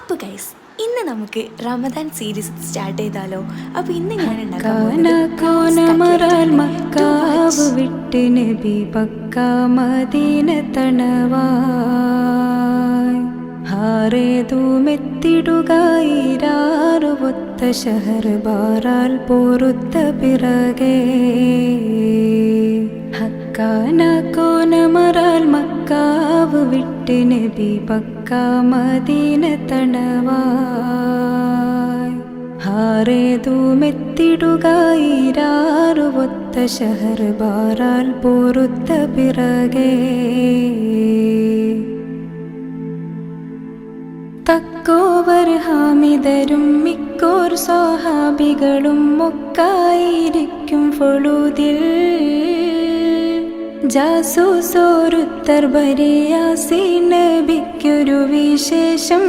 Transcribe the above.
അപ്പോൾ ഗൈസ് ഇന്ന് നമുക്ക് റമദാൻ സീരീസ് സ്റ്റാർട്ട് ചെയ്താലോ? അപ്പോൾ ഇന്ന് ഞാൻ മക്കാവ് വിട്ട് നബി പക്ക മദീന തണവായ് ഹാറേതുമെത്തിടുകയിരാറുവൊത്ത ഷഹർ ബാറാൽ പൊറുത്ത പിറകെ ഹക്കാന കോനമറാൽ മക്കാവ് വിട്ട് നബി പക്ക മദീന തണവായ് ഹാറേതുമെത്തിടുകയിരാറുവൊത്ത ഷഹർ ബാറാൽ പൊറുത്ത പിറകെ തക്കോവർ ഹാമിദരും മിക്കോർ സ്വഹാബികളും ഒക്കായിരിക്കും ഫുളൂദിൽ ജാസൂസോരുത്തർ ബരിയാസി നബിക്കൊരു വിശേഷം